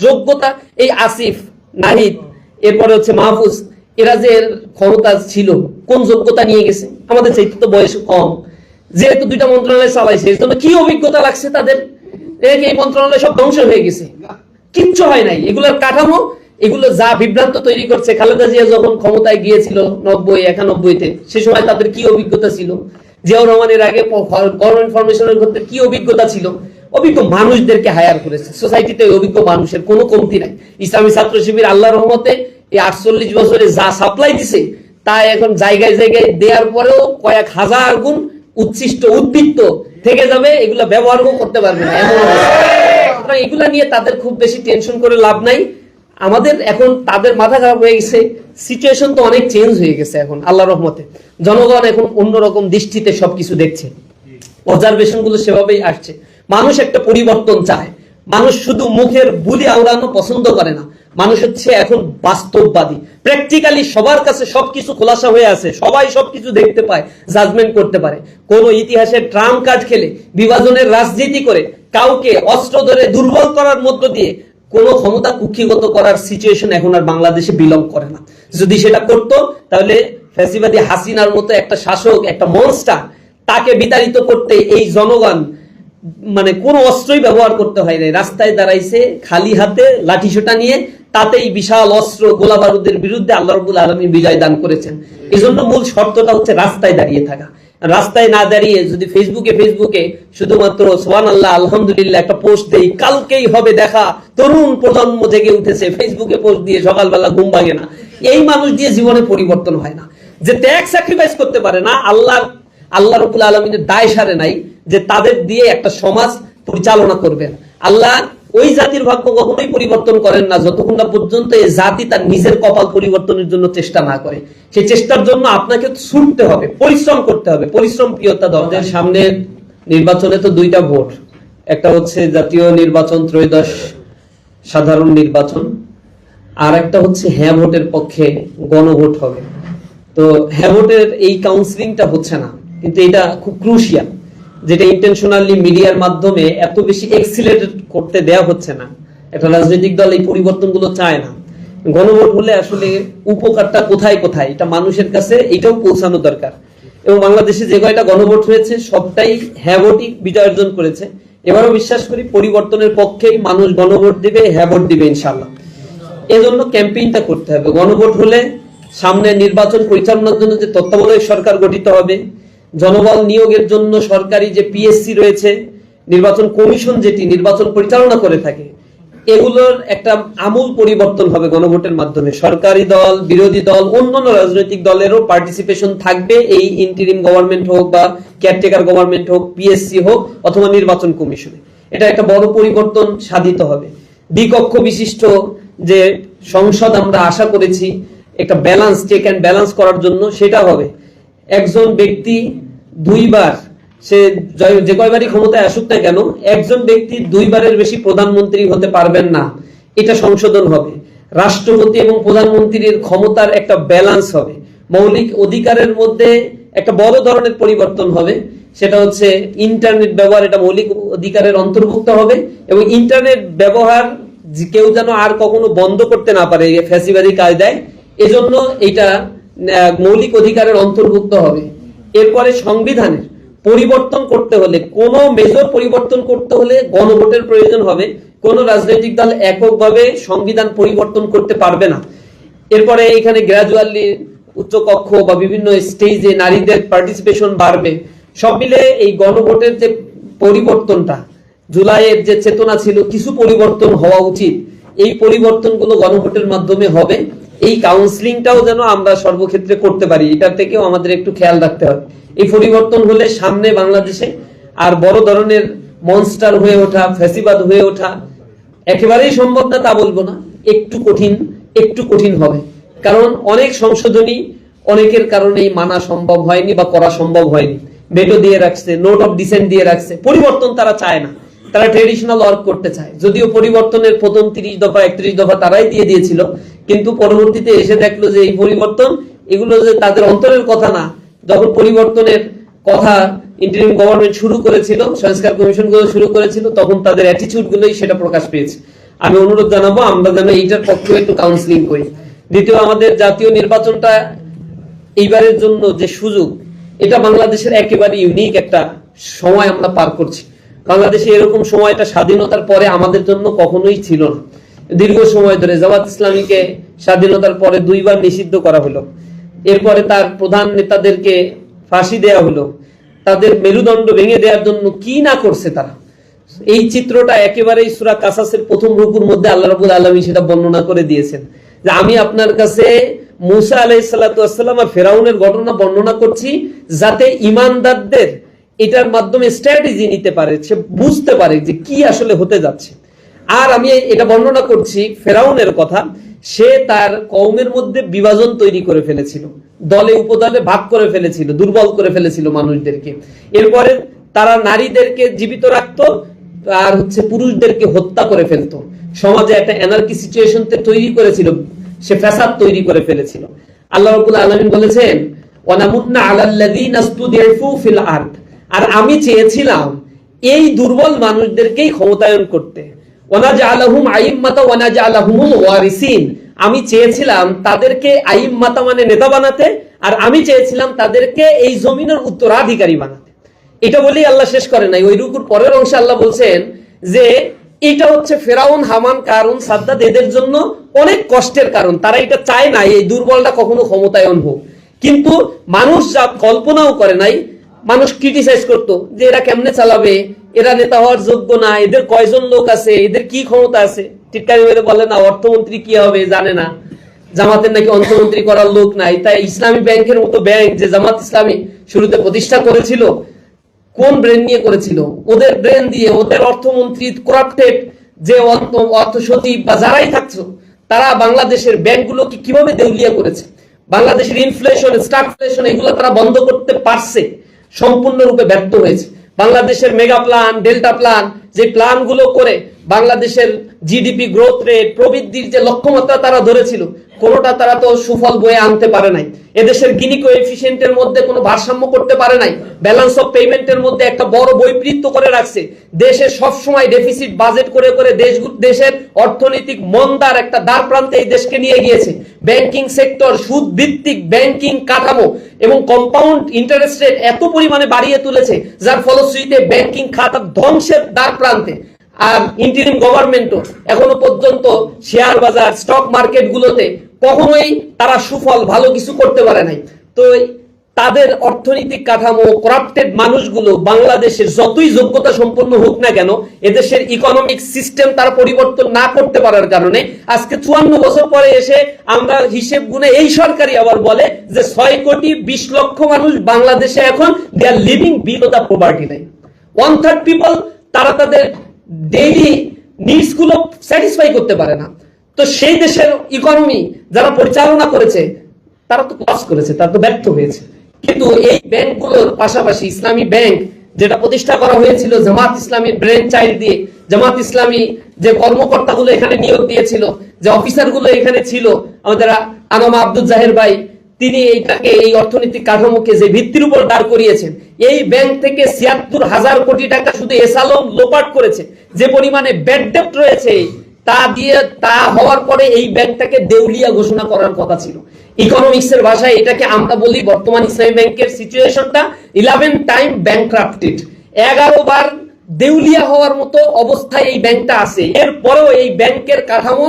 যোগ্যতা, এই আসিফ, নাহিদ, এরপরে হচ্ছে মাহফুজ, এরা যে ক্ষমতা ছিল কোন যোগ্যতা নিয়ে গেছে? আমাদের চাইতে তো বয়স কম, যেহেতু দুইটা মন্ত্রণালয় চালাইছে এর জন্য কি অভিজ্ঞতা লাগছে তাদের? এই মন্ত্রণালয় সব ধ্বংস হয়ে গেছে, কিচ্ছু হয় নাই। এগুলোর কাঠামো, এগুলো যা বিভ্রান্ত তৈরি করছে। খালেদা জিয়া যখন ক্ষমতায় গিয়েছিল 90-91-তে, সে সময় তাদের কি অভিজ্ঞতা ছিল? জিয়াউর রহমানের আগে গভর্নমেন্ট ফরমেশনের ক্ষেত্রে কি অভিজ্ঞতা ছিল? অভিজ্ঞ মানুষদেরকে হায়ার করেছে। সোসাইটিতে অভিজ্ঞ মানুষের কোনো কমতি নাই। ইসলামী ছাত্র শিবির আল্লাহর রহমতে এই 48 বছরে যা সাপ্লাই দিছে তা এখন জায়গায় জায়গায় দেওয়ার পরেও কয়েক হাজার গুণ উচ্ছিষ্ট উদ্বৃত্ত থেকে যাবে, এগুলো ব্যবহারও করতে পারবে না এমন অবস্থা। এগুলা নিয়ে তাদের খুব বেশি টেনশন করে লাভ নাই। আমাদের এখন তাদের মাথা খারাপ হয়ে গেছে, সিচুয়েশন তো অনেক চেঞ্জ হয়ে গেছে এখন আল্লাহর রহমতে। জনগণ এখন অন্যরকম দৃষ্টিতে সবকিছু দেখছে, অবজারভেশন গুলো সেভাবেই আসছে। মানুষ একটা পরিবর্তন চায়। মানুষ শুধু মুখের বুলি আওড়ানো পছন্দ করে না, মানুষ হচ্ছে এখন বাস্তববাদী। প্র্যাকটিক্যালি সবার কাছে সবকিছু খোলাসা হয়ে আছে, সবাই সবকিছু দেখতে পায়, জাজমেন্ট করতে পারে। কোন ইতিহাসের ট্রাম্প কার্ড খেলে, বিভাজনের রাজনীতি করে, কাউকে অস্ত্র ধরে দুর্বল করার মধ্য দিয়ে কোন ক্ষমতা কুক্ষিগত করার সিচুয়েশন এখন আর বাংলাদেশে বিলং করে না। যদি সেটা করতো তাহলে ফ্যাসিবাদী হাসিনার মতো একটা শাসক, একটা মনস্টার, তাকে বিতাড়িত করতে এই জনগণ মানে কোন অস্ত্রই ব্যবহার করতে হয় নাই। রাস্তায় দাঁড়াইছে খালি হাতে লাঠিসোঁটা নিয়ে, তাতেই বিশাল অস্ত্র গোলা বারুদের বিরুদ্ধে আল্লাহ রাব্বুল আলামিন বিজয় দান করেছেন। এই জন্য মূল শর্তটা হচ্ছে রাস্তায় দাঁড়িয়ে থাকা। রাস্তায় না দাঁড়িয়ে যদি ফেসবুকে শুধুমাত্র সুবহানাল্লাহ আলহামদুলিল্লাহ একটা পোস্ট দেই, কালকেই হবে দেখা, তরুণ প্রজন্ম জেগে উঠেছে, ফেসবুকে পোস্ট দিয়ে সকালবেলা ঘুম ভাঙে না, এই মানুষ দিয়ে জীবনে পরিবর্তন হয় না। যে ত্যাগ স্যাক্রিফাইস করতে পারে না, আল্লাহ রাব্বুল আলামিনের দায় সারে নাই যে তাদের দিয়ে একটা সমাজ পরিচালনা করবেন। আল্লাহ ওই জাতির ভাগ্য কখনোই পরিবর্তন করেন না যতক্ষণ না পর্যন্ত এই জাতি তার নিজের কপাল পরিবর্তনের জন্য চেষ্টা না করে। সেই চেষ্টার জন্য আপনাকে ছুটতে হবে, পরিশ্রম করতে হবে, পরিশ্রম প্রিয়তা দরদের। সামনে নির্বাচনে তো দুইটা ভোট, একটা হচ্ছে জাতীয় নির্বাচন, ত্রয়োদশ সাধারণ নির্বাচন, আর একটা হচ্ছে হ্যাঁ ভোটের পক্ষে গণভোট হবে। তো হ্যাঁ ভোটের এই কাউন্সিলিংটা হচ্ছে না, কিন্তু এটা খুব ক্রুশিয়াল, যেটা ইন্টেনশনালি মিডিয়ার মাধ্যমে এত বেশি এক্সিলারেট করতে দেয়া হচ্ছে না। একটা রাজনৈতিক দল এই পরিবর্তনগুলো চায় না। গণভোট হলে আসলে উপকারটা কোথায় কোথায় এটা মানুষের কাছে এটাও পৌঁছানো দরকার। এবং বাংলাদেশে যে কয়টা গণভোট হয়েছে সবটাই হ্যাঁ ভোটই বিজয় অর্জন করেছে। এবারও বিশ্বাস করি পরিবর্তনের পক্ষেই মানুষ গণভোট দিবে, হ্যাঁ ভোট দিবে ইনশাআল্লাহ। এজন্য ক্যাম্পেইনটা করতে হবে। গণভোট হলে সামনে নির্বাচন পরিচালনার জন্য যে তত্ত্বাবধায়ক সরকার গঠিত হবে, জনবল নিয়োগের জন্য সরকারি যে পিএসসি রয়েছে, নির্বাচন কমিশন যেটি নির্বাচন পরিচালনা করে থাকে, এগুলোর একটা আমূল পরিবর্তন হবে গণভোটের মাধ্যমে। সরকারি দল, বিরোধী দল, অন্যান্য রাজনৈতিক দলেরও পার্টিসিপেশন থাকবে এই ইন্টারিম গভর্নমেন্ট হোক বা কেয়ারটেকার গভর্নমেন্ট হোক, পিএসসি হোক অথবা নির্বাচন কমিশনে। এটা একটা বড় পরিবর্তন সাধিত হবে। দ্বিকক্ষ বিশিষ্ট যে সংসদ আমরা আশা করেছি একটা ব্যালেন্স, চেক অ্যান্ড ব্যালেন্স করার জন্য, সেটা হবে। একজন ব্যক্তি দুইবার, সে যে কয়বারই ক্ষমতায় আসুক না কেন, একজন ব্যক্তি দুইবারের বেশি প্রধানমন্ত্রী হতে পারবেন না, এটা সংশোধন হবে। রাষ্ট্রপতি এবং প্রধানমন্ত্রীর ক্ষমতার একটা ব্যালেন্স হবে। মৌলিক অধিকারের মধ্যে একটা বড় ধরনের পরিবর্তন হবে, সেটা হচ্ছে ইন্টারনেট ব্যবহার, এটা মৌলিক অধিকারের অন্তর্ভুক্ত হবে। এবং ইন্টারনেট ব্যবহার কেউ যেন আর কখনো বন্ধ করতে না পারে ফ্যাসিবাদী কায়দায়, এজন্য এটা মৌলিক অধিকারের অন্তর্ভুক্ত হবে। এরপরে সংবিধানের পরিবর্তন করতে হলে, কোন মেজর পরিবর্তন করতে হলে গণভোটের প্রয়োজন হবে। কোন রাজনৈতিক দল এককভাবে সংবিধান পরিবর্তন করতে পারবে না। এরপরে এখানে গ্রাজুয়ালি উচ্চকক্ষ বা বিভিন্ন স্টেজে নারীদের পার্টিসিপেশন বাড়বে। সব মিলে এই গণভোটের যে পরিবর্তনটা, জুলাইয়ের যে চেতনা ছিল কিছু পরিবর্তন হওয়া উচিত, এই পরিবর্তনগুলো গণভোটের মাধ্যমে হবে। এই কাউন্সিলিংটাও যেন আমরা সর্বক্ষেত্রে করতে পারি, এটা থেকেও আমাদের একটু খেয়াল রাখতে হবে। এই পরিবর্তন হলে সামনে বাংলাদেশে আর বড় ধরনের মনস্টার হয়ে ওঠা, ফ্যাসিবাদ হয়ে ওঠা একেবারেই সম্ভব না তা বলবো না, একটু কঠিন হবে। কারণ অনেক সংশোধনী অনেকের কারণেই মানা সম্ভব হয়নি বা করা সম্ভব হয়নি। ভেটো দিয়ে রাখছে, নোট অফ ডিসেন্ট দিয়ে রাখছে। পরিবর্তন তারা চায় না, তারা ট্রেডিশনাল ওয়ার্ক করতে চায়। যদিও পরিবর্তনের প্রথম 30 দফা 31 দফা তারাই দিয়ে দিয়েছিল, কিন্তু পরবর্তীতে এসে দেখলো যে এই পরিবর্তন এগুলো যে তাদের অন্তরের কথা না। যখন পরিবর্তনের কথা ইন্টারিম গভর্নমেন্ট শুরু করেছিল, সংস্কার কমিশন গুলো শুরু করেছিল, তখন তাদের অ্যাটিটিউড গুলোই সেটা প্রকাশ পেয়েছে। আমি অনুরোধ জানাবো আমরা যেন এইটার পক্ষে একটু কাউন্সিলিং করি। দ্বিতীয়, আমাদের জাতীয় নির্বাচনটা এইবারের জন্য যে সুযোগ, এটা বাংলাদেশের একেবারে ইউনিক একটা সময় আমরা পার করছি। বাংলাদেশে এরকম সময়টা স্বাধীনতার পরে আমাদের জন্য কখনোই ছিল না। দীর্ঘ সময় ধরে জামাত ইসলামীকে স্বাধীনতার পরে 2 বার নিষিদ্ধ করা হলো, এরপরে তার প্রধান নেতাদেরকে ফাঁসি দেয়া হলো, তাদের মেরুদণ্ড ভেঙে দেওয়ার জন্য কি না করছে তারা। এই চিত্রটা একেবারেই সূরা কাসাসের প্রথম রুকুর মধ্যে আল্লাহ রাব্বুল আলামিন সেটা বর্ণনা করে দিয়েছেন যে আমি আপনার কাছে মূসা আলাইহিস সালাতু ওয়াস সালাম আর ফেরাউনের ঘটনা বর্ণনা করছি, যাতে ঈমানদারদের এটার মাধ্যমে স্ট্র্যাটেজি নিতে পারে, সে বুঝতে পারে যে কি আসলে হতে যাচ্ছে। আর আমি এটা বর্ণনা করছি ফেরাউনের কথা, সে তার কওমের মধ্যে বিভাজন তৈরি করে ফেলেছিল, দলে উপদলে ভাগ করে ফেলেছিল, দুর্বল করে ফেলেছিল মানুষদেরকে। এরপরে তারা নারীদেরকে জীবিত রাখতো আর পুরুষদেরকে হত্যা করে ফেলতো। সমাজে একটা এনার্কি সিচুয়েশন তৈরি করেছিল, সে ফ্যাসাদ তৈরি করে ফেলেছিল। আল্লাহ রাব্বুল আলামিন বলেছেন ওয়ানামুন্না আলাল্লাযীনা ইসতুদিফু ফিল আরদ, আর আমি চেয়েছিলাম এই দুর্বল মানুষদেরকেই ক্ষমতায়ন করতে। ওয়ানাজআলাহুম আইম্মাতা ওয়ানাজআলাহুমুল ওয়ারিসিন, আমি চেয়েছিলাম তাদেরকে আইম্মাতা মানে নেতা বানাতে, আর আমি চেয়েছিলাম তাদেরকে এই জমিনের উত্তরাধিকারী বানাতে। এটা বলেই আল্লাহ শেষ করে নাই, ওই রুকুর পরের অংশে আল্লাহ বলছেন যে এটা ফেরাউন, হামান, কারুন, সাদ্দাত এদের জন্য অনেক কষ্টের কারণ। তারা এটা চায় না এই দুর্বলটা কখনো ক্ষমতায়ন হোক, কিন্তু মানুষ যা কল্পনাও করে নাই। মানুষ ক্রিটিসাইজ করতো যে এরা কেমনে চালাবে, এরা নেতা হওয়ার যোগ্য না, এদের কয়জন লোক আছে, এদের কি ক্ষমতা আছে। টিটকারি বলে না অর্থমন্ত্রী কি হবে জানে না, জামাতের নাকি অর্থমন্ত্রী করার লোক নাই। তাই ইসলামী ব্যাংকের মতো ব্যাংক যে জামাত ইসলামী শুরুতে প্রতিষ্ঠা করেছিল, কোন ব্রেন নিয়ে করেছিল? ওদের ব্রেন দিয়ে, ওদের অর্থমন্ত্রী করাপ্টেড যে অর্থ সচিব বা যারাই থাকছো, তারা বাংলাদেশের ব্যাংকগুলোকে কিভাবে দেউলিয়া করেছে। বাংলাদেশের ইনফ্লেশন, স্টাগফ্লেশন এগুলো তারা বন্ধ করতে পারছে, সম্পূর্ণরূপে ব্যর্থ হয়েছে। বাংলাদেশের মেগা প্ল্যান, ডেল্টা প্ল্যান, যে প্ল্যানগুলো করে বাংলাদেশের জিডিপি গ্রোথ রেট, প্রবৃদ্ধির যে লক্ষ্যমাত্রা তারা ধরেছিল, কোনোটা তারা তো সুফল বয়ে আনতে পারে নাই। এদেশের গিনি কোএফিসিয়েন্টের মধ্যে কোনো ভারসাম্য করতে পারে নাই। ব্যালেন্স অফ পেমেন্টের মধ্যে একটা বড় বৈপরীত্য করে রাখছে। দেশে সব সময় ডেফিসিট বাজেট করে করে দেশের অর্থনৈতিক মন্দার একটা দ্বার প্রান্তে এই দেশকে নিয়ে গিয়েছে। ব্যাংকিং সেক্টর, সুদ ভিত্তিক ব্যাংকিং কাঠামো এবং কম্পাউন্ড ইন্টারেস্ট রেট এত পরিমাণে বাড়িয়ে তুলেছে, যার ফলশ্রুতিতে ব্যাংকিং খাত ধ্বংসের দ্বার প্রান্তে। আর ইন্টারিম গভর্নমেন্টও এখনো পর্যন্ত শেয়ার বাজার, স্টক মার্কেট গুলোতে কখনোই তারা সুফল ভালো কিছু করতে পারে নাই। তো তাদের অর্থনৈতিক কাঠামো, করাপ্টেড মানুষগুলো বাংলাদেশের যতই যোগ্যতা সম্পন্ন হোক না কেন, এদেশের ইকোনমিক সিস্টেম তারা পরিবর্তন না করতে পারার কারণে আজকে 54 বছর পরে এসে আমরা হিসেব গুনে এই সরকারই আবার বলে যে 6,20,00,000 মানুষ বাংলাদেশে এখন they are living below the poverty line. 1/3 people তারা তাদের ডেইলি নিডস গুলো স্যাটিসফাই করতে পারে না। তো সেই দেশের ইকোনমি যারা পরিচালনা করেছে তারা তো লস করেছে, তারা তো ব্যর্থ হয়েছে। কিন্তু এই ব্যাংকগুলোর পাশাপাশি ইসলামী ব্যাংক যেটা প্রতিষ্ঠা করা হয়েছিল জামাত ইসলামীর ব্রেন চাইল্ড দিয়ে, জামাত ইসলামী যে কর্মকর্তাগুলো এখানে নিয়োগ দিয়েছিল, যে অফিসারগুলো এখানে ছিল, আমাদের আনামা আব্দুল জাহের ভাই, তিনি এইটাকে, এই অর্থনৈতিক কাঠামোকে যে ভিত্তির উপর দাঁড় করিয়েছেন, এই ব্যাংক থেকে ৭৬,০০০ কোটি টাকা শুধু এসালম লোপাট করেছে। যে পরিমাণে ব্যাড ডেপ্ট রয়েছে তা হওয়ার পরে এই ব্যাংকটাকে দেউলিয়া ঘোষণা করার কথা ছিল। ইকোনমিক্সের ভাষায় এটাকে আমরা বলি বর্তমান ইসলামী ব্যাংকের সিচুয়েশনটা 11 টাইম ব্যাংক্রাপ্টেড, 11 বার দেউলিয়া হওয়ার মতো অবস্থায় এই ব্যাংকটা আছে। এরপরেও এই ব্যাংকের কাঠামো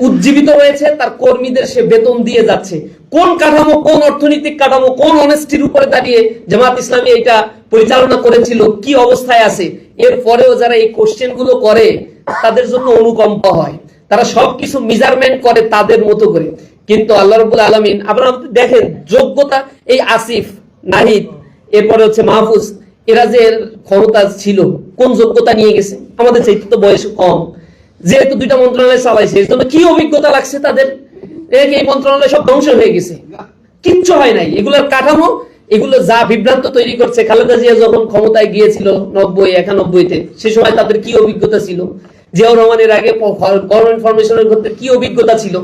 উজ্জীবিত হয়েছে, তার কর্মীদের সে বেতন দিয়ে যাচ্ছে। কোন কাঠামো, কোন অর্থনৈতিক কাঠামো, কোন অনেস্টির উপরে দাঁড়িয়ে জামাত ইসলামী এটা পরিচালনা করেছিল, কি অবস্থায় আছে? এরপরেও যারা এই কোশ্চেন গুলো করে তাদের জন্য অনুকম্প হয়, তারা সবকিছু মেজারমেন্ট করে তাদের মতো করে। কিন্তু আল্লাহ রাব্বুল আলামিন আপনারা দেখেন যোগ্যতা, এই আসিফ, নাহিদ, এরপরে মাহফুজ, এরা যে ক্ষমতা ছিল কোন যোগ্যতা নিয়ে গেছে? আমাদের চাইতে তো বয়স কম, যেহেতু 2টা মন্ত্রণালয় চালাইছে, এর জন্য কি অভিজ্ঞতা লাগছে তাদের? এই মন্ত্রণালয় সব ধ্বংস হয়ে গেছে, কিচ্ছু হয় নাই। এগুলোর কাঠামো, এগুলো যা বিভ্রান্ত তৈরি করছে। খালেদা জিয়া যখন ক্ষমতায় গিয়েছিল 90-91-তে, সে সময় তাদের কি অভিজ্ঞতা ছিল? জিয়াউর রহমানের আগে গভর্নমেন্ট ফরমেশনের ক্ষেত্রে কি অভিজ্ঞতা ছিল?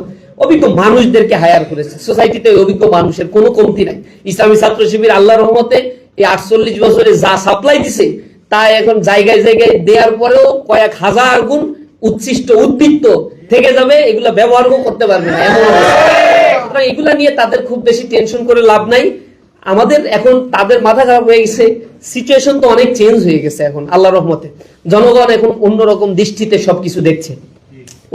অভিজ্ঞ মানুষদেরকে হায়ার করেছে। সোসাইটিতে অভিজ্ঞ মানুষের কোনো কমতি নাই। ইসলামী ছাত্র শিবির আল্লাহর রহমতে এই 48 বছরে যা সাপ্লাই দিছে তা এখন জায়গায় জায়গায় দেওয়ার পরেও কয়েক হাজার গুণ উচ্ছিষ্ট উদ্বৃত্ত থেকে যাবে, এগুলা ব্যবহারও করতে পারবে না এমন অবস্থা। এগুলা নিয়ে তাদের খুব বেশি টেনশন করে লাভ নাই। আমাদের এখন তাদের মাথা খারাপ হয়ে গেছে, সিচুয়েশন তো অনেক চেঞ্জ হয়ে গেছে এখন আল্লাহর রহমতে। জনগণ এখন অন্যরকম দৃষ্টিতে সবকিছু দেখছে,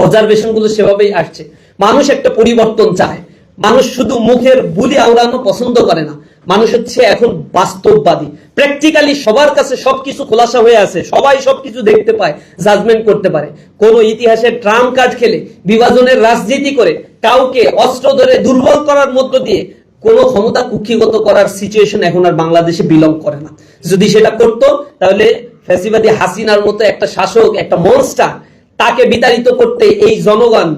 অবজারভেশন গুলো সেভাবেই আসছে। মানুষ একটা পরিবর্তন চায়, মানুষ শুধু মুখের বুলি আওড়ানো পছন্দ করে না, মানুষ হচ্ছে এখন বাস্তববাদী। প্র্যাকটিক্যালি সবার কাছে সবকিছু খোলাসা হয়ে আছে, সবাই সবকিছু দেখতে পায়, জাজমেন্ট করতে পারে। কোন ইতিহাসের ট্রাম্প কার্ড খেলে বিভাজনের রাজনীতি করে কাউকে অস্ত্র ধরে দুর্বল করার মধ্য দিয়ে কোন ক্ষমতা কুক্ষিগত করার সিচুয়েশন এখন আর বাংলাদেশে বিলং করে না। যদি সেটা করতো তাহলে ফ্যাসিবাদী হাসিনার মতো একটা শাসক, একটা মনস্টার, তাকে বিতাড়িত করতে এই জনগণ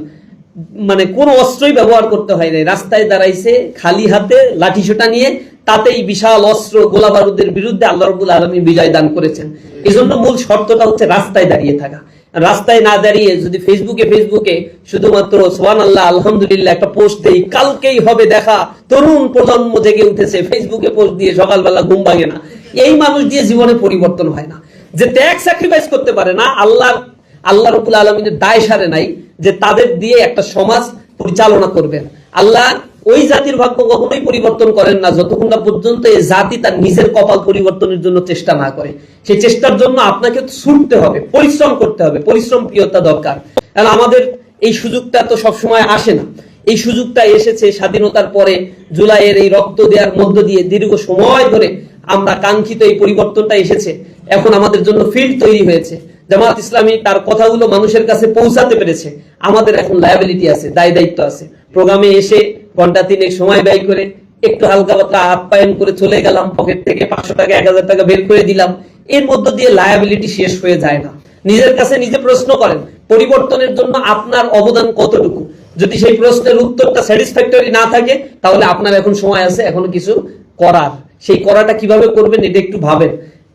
মানে কোন অস্ত্রই ব্যবহার করতে হয় নাই, রাস্তায় দাঁড়াইছে খালি হাতে লাঠিসোঁটা নিয়ে, তাতেই বিশাল অস্ত্র গোলা বারুদের বিরুদ্ধে আল্লাহ রাব্বুল আলামিন বিজয় দান করেছেন। এই জন্য মূল শর্তটা হচ্ছে রাস্তায় দাঁড়িয়ে থাকা। রাস্তায় না দাঁড়িয়ে যদি ফেসবুকে শুধুমাত্র সুবহানাল্লাহ আলহামদুলিল্লাহ একটা পোস্ট দেই, কালকেই হবে দেখা, তরুণ প্রজন্ম জেগে উঠেছে, ফেসবুকে পোস্ট দিয়ে সকালবেলা ঘুম ভাঙে না, এই মানুষ দিয়ে জীবনে পরিবর্তন হয় না। যে ত্যাগ স্যাক্রিফাইস করতে পারে না, আল্লাহ রাব্বুল আলামিনের দায় সারে নাই যে তাদের দিয়ে একটা সমাজ পরিচালনা করবেন। আল্লাহ ওই জাতির ভাগ্য কখনোই পরিবর্তন করেন না যতক্ষণ না পর্যন্ত এই জাতি তার নিজের কপাল পরিবর্তনের জন্য চেষ্টা না করে। সেই চেষ্টার জন্য আপনাকে ছুটতে হবে, পরিশ্রম করতে হবে, পরিশ্রম প্রিয়তা দরকার। কারণ আমাদের এই সুযোগটা তো সবসময় আসে না, এই সুযোগটা এসেছে স্বাধীনতার পরে, জুলাইয়ের এই রক্ত দেওয়ার মধ্য দিয়ে দীর্ঘ সময় ধরে আমরা কাঙ্ক্ষিত এই পরিবর্তনটা এসেছে। এখন আমাদের জন্য ফিল্ড তৈরি হয়েছে, জামাত ইসলামী তার কথাগুলো মানুষের কাছে পৌঁছাতে পেরেছে। আমাদের এখন লায়াবিলিটি আছে, দায় দায়িত্ব আছে। প্রোগ্রামে এসে ঘন্টা 3 সময় ব্যয় করে একটু হালকা পাতলা আপ্যায়ন করে চলে গেলাম, পকেট থেকে 500 টাকা 1000 টাকা বের করে দিলাম, এর মধ্য দিয়ে লায়াবিলিটি শেষ হয়ে যায় না। নিজের কাছে নিজে প্রশ্ন করেন, পরিবর্তনের জন্য আপনার অবদান কতটুকু? যদি সেই প্রশ্নের উত্তরটা স্যাটিসফ্যাক্টরি না থাকে, তাহলে আপনার এখন সময় আছে এখনো কিছু করার। সেই করাটা কিভাবে করবেন এটা একটু ভাবেন।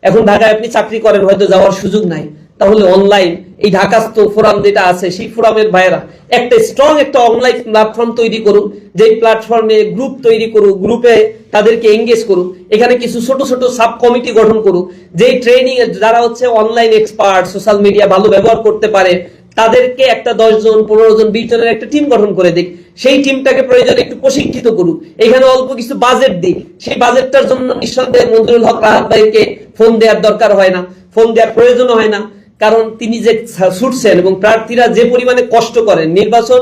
এখন ঢাকায় আপনি চাকরি করেন, হয়তো যাওয়ার সুযোগ নাই, তাহলে অনলাইন এই ঢাকাস্থ ফোরাম যেটা আছে, সেই ফোরামের ভাইরা একটা স্ট্রং একটা অনলাইন প্ল্যাটফর্ম তৈরি করুন, যেই প্ল্যাটফর্মে গ্রুপ তৈরি করুক, গ্রুপে তাদেরকে এঙ্গেজ করুক, এখানে কিছু ছোট ছোট সাব কমিটি গঠন করুক, যেই ট্রেনিং এর যারা হচ্ছে অনলাইন এক্সপার্ট, সোশ্যাল মিডিয়া ভালো ব্যবহার করতে পারে, তাদেরকে একটা 10 জন 15 জন 20 জনের একটা টিম গঠন করে দিক। সেই টিমটাকে প্রয়োজনে একটু প্রশিক্ষিত করুক, এখানে অল্প কিছু বাজেট দিক। সেই বাজেটটার জন্য নিঃসন্দেহে মঞ্জুরুল হক রাহাত ভাইকে ফোন দেওয়ার দরকার হয় না, ফোন দেওয়ার প্রয়োজন হয় না, কারণ তিনি যে ছুটছেন এবং প্রার্থীরা যে পরিমাণে কষ্ট করেন। নির্বাচন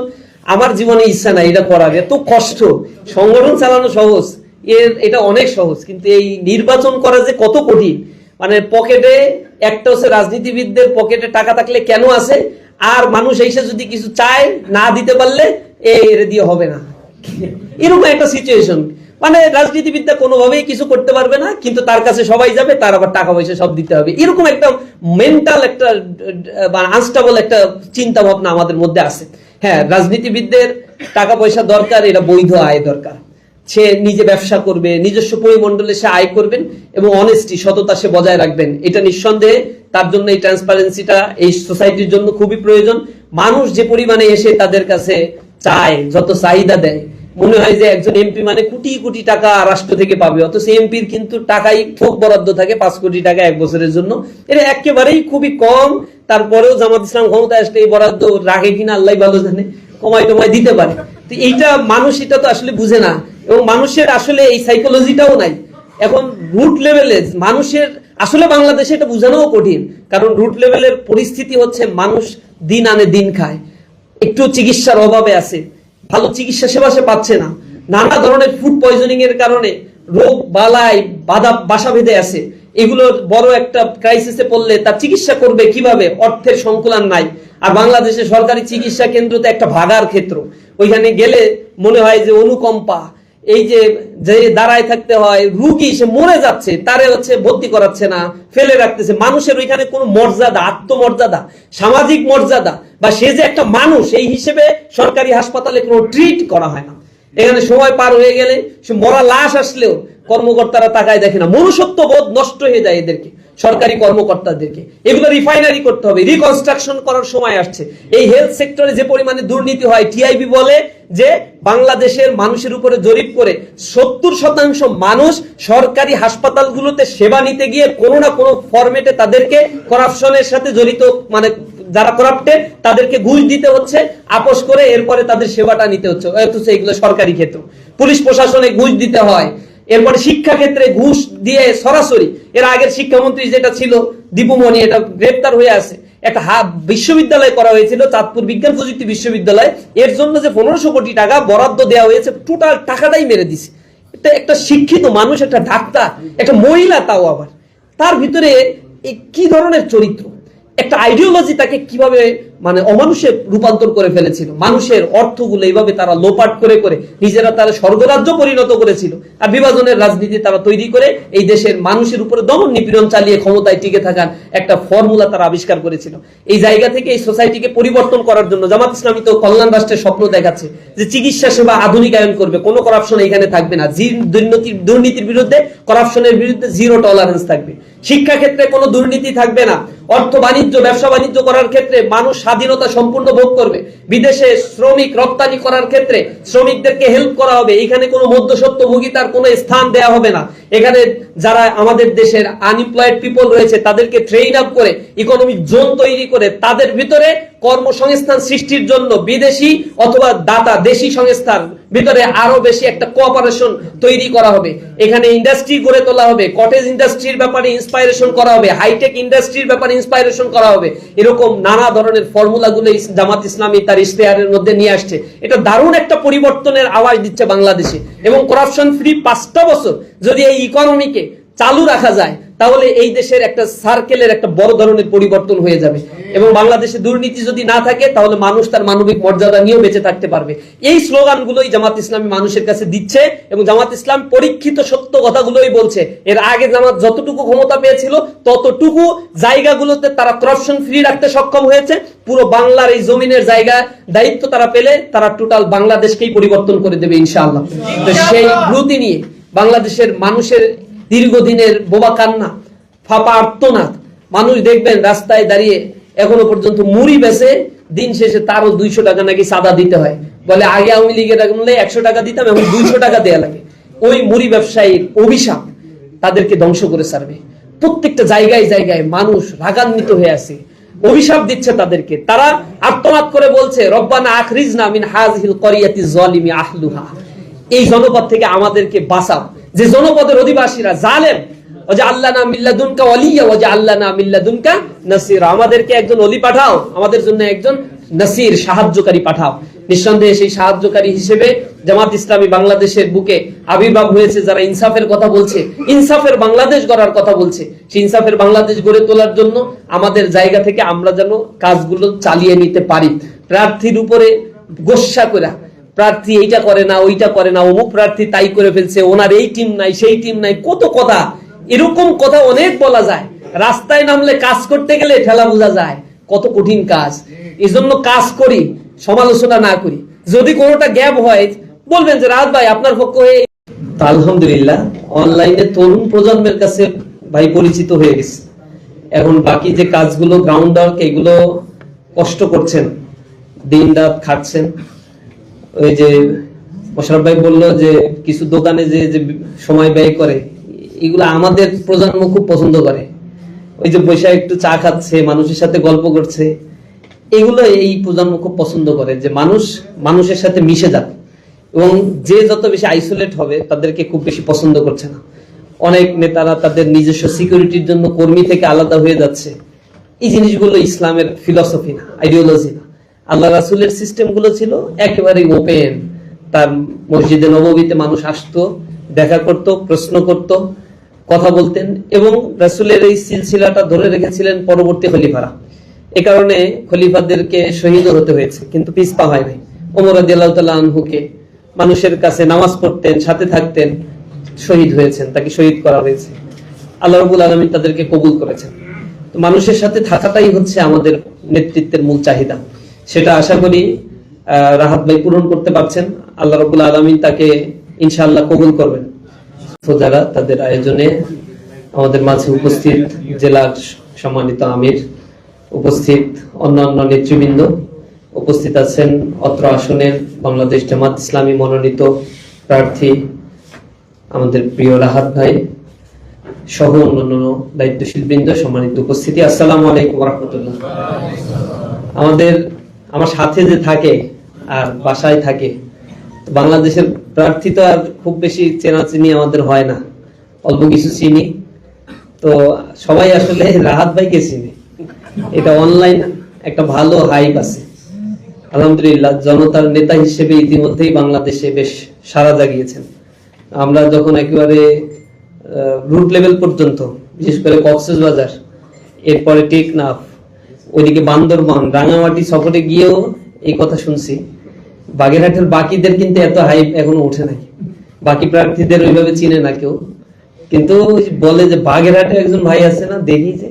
আমার জীবনে ইচ্ছা নাই এটা করার, এত কষ্ট। সংগঠন চালানো সহজ, এটা অনেক সহজ, কিন্তু এই নির্বাচন করা যে কত কঠিন। মানে পকেটে একটা হচ্ছে রাজনীতিবিদদের পকেটে টাকা থাকলে কেন আছে, আর মানুষ এসে যদি কিছু চায় না দিতে পারলে এর দিয়ে হবে না, এরকম একটা সিচুয়েশন। মানে রাজনীতিবিদরা কোনোভাবেই কিছু করতে পারবে না, কিন্তু তার কাছে সবাই যাবে, তার আবার টাকা পয়সা সব দিতে হবে, এরকম একটা মেন্টাল একটা আনস্টেবল একটা চিন্তা ভাবনা আমাদের মধ্যে আছে। হ্যাঁ, রাজনীতিবিদদের টাকা পয়সা দরকার, এটা বৈধ আয় দরকার। সে নিজে ব্যবসা করবে, নিজস্ব পরিমণ্ডলে সে আয় করবেন এবং অনেস্টি সততা সে বজায় রাখবেন, এটা নিঃসন্দেহে তার জন্য এই ট্রান্সপারেন্সিটা এই সোসাইটির জন্য খুবই প্রয়োজন। মানুষ যে পরিমাণে এসে তাদের কাছে চায়, যত চাহিদা দেয়, মনে হয় যে একজন এমপি মানে কোটি কোটি টাকা রাষ্ট্র থেকে পাবে, অথচ এমপির কিন্তু টাকাই থোক বরাদ্দ থাকে 5 কোটি টাকা 1 বছরের জন্য, এটা একেবারেই খুবই কম। তারপরেও জামাত ইসলাম ক্ষমতায় আসলে এই বরাদ্দ রাখে কিনা আল্লাহ ভালো জানে, কমাই টমাই দিতে পারে। তো এইটা মানুষ এটা তো আসলে বুঝে না, এবং মানুষের আসলে এই সাইকোলজিটাও নাই। এখন রুট লেভেলে মানুষের আসলে বাংলাদেশে এটা বোঝানোও কঠিন, কারণ রুট লেভেলের পরিস্থিতি হচ্ছে মানুষ দিন আনে দিন খায়, একটু চিকিৎসার অভাবে আছে, ভালো চিকিৎসা সেবা সে পাচ্ছে না, নানা ধরনের ফুড পয়জনিং এর কারণে রোগ বালাই বাসা বেঁধে আছে। এগুলোর বড় একটা ক্রাইসিসে পড়লে তার চিকিৎসা করবে কিভাবে, অর্থের সংকুলান নাই। আর বাংলাদেশে সরকারি চিকিৎসা কেন্দ্র তো একটা ভাগার ক্ষেত্র, ওইখানে গেলে মনে হয় যে অনুকম্পা, এই যে দাঁড়ায় থাকতে হয়, রুগী সে মরে যাচ্ছে, তারে হচ্ছে ভর্তি করাচ্ছে না, ফেলে রাখতেছে। মানুষের ওইখানে কোনো মর্যাদা, আত্মমর্যাদা, সামাজিক মর্যাদা বা সে যে একটা মানুষ এই হিসেবে সরকারি হাসপাতালে কোনো ট্রিট করা হয় না। এখানে সময় পার হয়ে গেলে সে মরা লাশ আসলেও কর্মকর্তারা তাকায় দেখে না, মনুষ্যত্ব বোধ নষ্ট হয়ে যায় এদেরকে, সরকারি কর্মকর্তাদেরকে। এগুলো রিফাইনারি করতে হবে, রিকনস্ট্রাকশন করার সময় আসছে। এই হেলথ সেক্টরে যে পরিমাণে দুর্নীতি হয়, টিআইবি বলে যে বাংলাদেশের মানুষের উপরে জরিপ করে 70% মানুষ সরকারি হাসপাতালগুলোতে সেবা নিতে গিয়ে কোনো না কোনো ফরম্যাটে তাদেরকে করাপশনের সাথে জড়িত মানে যারা করাপ্টেড তাদেরকে ঘুষ দিতে হচ্ছে, আপোষ করে এরপরে তাদের সেবাটা নিতে হচ্ছে, অথচ এগুলো সরকারি ক্ষেত্র। পুলিশ প্রশাসনে ঘুষ দিতে হয়, এরপরে শিক্ষা ক্ষেত্রে ঘুষ দিয়ে সরাসরি। এর আগের শিক্ষামন্ত্রী যেটা ছিল দীপুমণি, এটা গ্রেপ্তার হয়ে আছে। একটা বিশ্ববিদ্যালয় করা হয়েছিল, চাঁদপুর বিজ্ঞান প্রযুক্তি বিশ্ববিদ্যালয়, এর জন্য যে 1500 কোটি টাকা বরাদ্দ দেওয়া হয়েছে, টোটাল টাকাটাই মেরে দিছে। এটা একটা শিক্ষিত মানুষ, একটা ডাক্তার, একটা মহিলা, তাও আবার তার ভিতরে কি ধরনের চরিত্র, একটা আইডিওলজি তাকে কিভাবে মানে অমানুষে রূপান্তর করে ফেলেছিল। মানুষের অর্থগুলো এইভাবে তারা লোপাট করে করে নিজেরা তারা স্বর্গরাজ্য পরিণত করেছিল, আর বিভাজনের রাজনীতি তারা তৈরি করে এই দেশের মানুষের উপরে দমন নিপীড়ন চালিয়ে ক্ষমতায় টিকে থাকার একটা ফর্মুলা তারা আবিষ্কার করেছিল। এই জায়গা থেকে এই সোসাইটিকে পরিবর্তন করার জন্য জামাত ইসলামী তো কল্যাণ রাষ্ট্রের স্বপ্ন দেখাচ্ছে যে চিকিৎসা সেবা আধুনিকায়ন করবে, কোনো করাপশন এখানে থাকবে না, দুর্নীতির বিরুদ্ধে, করাপশনের বিরুদ্ধে জিরো টলারেন্স থাকবে। শিক্ষা ক্ষেত্রে কোনো দুর্নীতি থাকবে না, অর্থ বাণিজ্য, ব্যবসা বাণিজ্য করার ক্ষেত্রে মানুষ স্বাধীনতা সম্পূর্ণ ভোগ করবে। বিদেশে শ্রমিক রপ্তানি করার ক্ষেত্রে শ্রমিকদেরকে হেল্প করা হবে, এখানে কোনো মধ্যস্বত্বভোগিতার কোনো স্থান দেয়া হবে না। এখানে যারা আমাদের দেশের আনএমপ্লয়েড পিপল রয়েছে তাদেরকে ট্রেন আপ করে ইকোনমিক জোন তৈরি করে তাদের ভিতরে কর্মসংস্থান সৃষ্টির জন্য বিদেশি অথবা দাতা দেশি সংস্থার ভিতরে আরো বেশি একটা কোঅপারেশন তৈরি করা হবে। এখানে ইন্ডাস্ট্রি গড়ে তোলা হবে, কটেজ ইন্ডাস্ট্রির ব্যাপারে ইন্সপাইরেশন করা হবে, হাইটেক ইন্ডাস্ট্রির ব্যাপারে ইন্সপাইরেশন করা হবে। এরকম নানা ধরনের ফর্মুলাগুলো জামাত ইসলামী তার ইশতেহারের মধ্যে নিয়ে আসছে। এটা দারুণ একটা পরিবর্তনের আওয়াজ দিচ্ছে বাংলাদেশে। এবং করাপশন ফ্রি 5টা বছর যদি এই ইকোনমিকে চালু রাখা যায় তাহলে এই দেশের একটা সার্কেলের একটা বড় ধরনের পরিবর্তন হয়ে যাবে। এবং বাংলাদেশে দুর্নীতি যদি না থাকে তাহলে মানুষ তার মানবিক মর্যাদা নিয়েও বেঁচে থাকতে পারবে। এই স্লোগানগুলোই জামাত ইসলামী মানুষের কাছে দিচ্ছে এবং জামাত ইসলাম পরীক্ষিত সত্য কথাগুলোই বলছে। এর আগে জামাত যতটুকু ক্ষমতা পেয়েছিল ততটুকু জায়গাগুলোতে তারা করাপশন ফ্রি রাখতে সক্ষম হয়েছে। পুরো বাংলার এই জমিনের জায়গা দায়িত্ব তারা পেলে তারা টোটাল বাংলাদেশকেই পরিবর্তন করে দেবে ইনশাআল্লাহ। তো সেই ব্লুতি নিয়ে বাংলাদেশের মানুষের দীর্ঘদিনের বোবা কান্না, ফাঁপা আর্তনাদ, মানুষ দেখবেন রাস্তায় দাঁড়িয়ে এখনো পর্যন্ত মুড়ি বেচে, দিন শেষে তারও 200 টাকা নাকি চাঁদা দিতে হয়। বলে আগে আওয়ামী লীগের আমলে 100 টাকা দিতাম, এখন 200 টাকা দেয়া লাগে। ওই মুড়ি ব্যবসায়ীর অভিশাপ তাদেরকে ধ্বংস করে ছাড়বে। প্রত্যেকটা জায়গায় জায়গায় মানুষ রাগান্বিত হয়ে আছে, অভিশাপ দিচ্ছে তাদেরকে। তারা আর্তনাদ করে বলছে রব্বানা আখরিজনা মিন হাযিহিল ক্বরিয়াতি যালিমি আহলুহা, এই জনপদ থেকে আমাদেরকে বাঁচাও, যে জনপদের অধিবাসীরা জালেম। ওয়াজআলনা মিন লাদুনকা ওয়ালিয়্যা ওয়াজআলনা মিন লাদুনকা নাসীরা, আমাদেরকে একজন ওলি পাঠাও, আমাদের জন্য একজন নাসীর সাহায্যকারী পাঠাও। নিঃসন্দেহে সেই সাহায্যকারী হিসেবে জামাত ইসলামী বাংলাদেশের বুকে আবির্ভাব হয়েছে, যারা ইনসাফের কথা বলছে, ইনসাফের বাংলাদেশ গড়ার কথা বলছে। সেই ইনসাফের বাংলাদেশ গড়ে তোলার জন্য আমাদের জায়গা থেকে আমরা যেন কাজগুলো চালিয়ে নিতে পারি। প্রার্থীর উপরে গোস্বা করে প্রার্থী এইটা করে না, ওইটা করে না, অমুক প্রার্থী তাই করে ফেলছে, ওনার এই টিম নাই, সেই টিম নাই, কত কথা, এরকম কথা অনেক বলা যায়। রাস্তায় নামলে কাজ করতে গেলে ঠেলা বোঝা যায় কত কঠিন কাজ। এই জন্য কাজ করি, সমালোচনা না করি। যদি কোনোটা গ্যাপ হয় বলবেন যে রাত ভাই আপনার পক্ষ হয়ে। আলহামদুলিল্লাহ অনলাইনে তরুণ প্রজন্মের কাছে ভাই পরিচিত হয়ে গেছে। এখন বাকি যে কাজগুলো গ্রাউন্ড ওয়ার্ক, এগুলো কষ্ট করছেন, দিন রাত খাটছেন। ওই যে মোশাররফ ভাই বললো যে কিছু দোকানে যে সময় ব্যয় করে, এগুলো আমাদের প্রজন্ম খুব পছন্দ করে। ওই যে বৈশাখ একটু চা খাচ্ছে, মানুষের সাথে গল্প করছে, এগুলো এই প্রজন্ম খুব পছন্দ করে, যে মানুষের সাথে মিশে যাক। এবং যে যত বেশি আইসোলেট হবে তাদেরকে খুব বেশি পছন্দ করছে না। অনেক নেতারা তাদের নিজস্ব সিকিউরিটির জন্য কর্মী থেকে আলাদা হয়ে যাচ্ছে। এই জিনিসগুলো ইসলামের ফিলসফি না, আইডিওলজি না। আল্লাহ রাসূলের সিস্টেম গুলো ছিল একেবারে ওপেন। তার মসজিদে নববীতে মানুষ আসতো, দেখা করত, প্রশ্ন করত, কথা বলতেন, এবং রাসূলের এই সিলসিলাটা ধরে রেখেছিলেন পরবর্তী খলিফারা। এ কারণে খলিফাদেরকে শহীদ হতে হয়েছে, কিন্তু পিছপা হয় নাই। ওমর রাদিয়াল্লাহু তাআলা আনহুকে মানুষের কাছে নামাজ পড়তেন, সাথে থাকতেন, শহীদ হয়েছেন, তাকে শহীদ করা হয়েছে। আল্লাহ রাব্বুল আলামিন তাদেরকে কবুল করেছেন। তো মানুষের সাথে থাকাটাই হচ্ছে আমাদের নেতৃত্বের মূল চাহিদা। সেটা আশা করি রাহাত ভাই পূরণ করতে পারছেন। আল্লাহ রাব্বুল আলামিন তাকে ইনশাআল্লাহ কবুল করবেন। তো যারা তাদের আয়োজনে আমাদের মাঝে উপস্থিত জেলার সম্মানিত আমির, উপস্থিত অন্যান্য নেতৃবৃন্দ, উপস্থিত আছেন অত্র আসনের বাংলাদেশ জামাত ইসলামী মনোনীত প্রার্থী আমাদের প্রিয় রাহাত ভাই সহ অন্যান্য দায়িত্বশীল বৃন্দ, সম্মানিত উপস্থিতি, আসসালামু আলাইকুম ওয়া রাহমাতুল্লাহ। আমার সাথে যে থাকে আর বাসায় থাকে, বাংলাদেশের প্রার্থী তো আর খুব বেশি চেনাচিনি আমাদের হয় না, অল্প কিছু চিনি। তো সবাই আসলে রাহাত ভাইকে চিনি, এটা অনলাইন একটা ভালো হাইপ আছে। আলহামদুলিল্লাহ, জনতার নেতা হিসেবে ইতিমধ্যেই বাংলাদেশে বেশ সাড়া জাগিয়েছেন। আমরা যখন একেবারে রুট লেভেল পর্যন্ত, বিশেষ করে কক্সবাজার, এরপরে টেকনাফ, ওইদিকে বান্দরবান, রাঙামাটি সফরে গিয়েও এই কথা শুনছি। বাগেরহাটের বাকিদের কিন্তু এত হাইপ এখনো ওঠে নাই, বাকি প্রার্থীদের ওইভাবে চিনে না কেউ, কিন্তু বলে যে বাগেরহাটে একজন ভাই আছে না, দেখি যে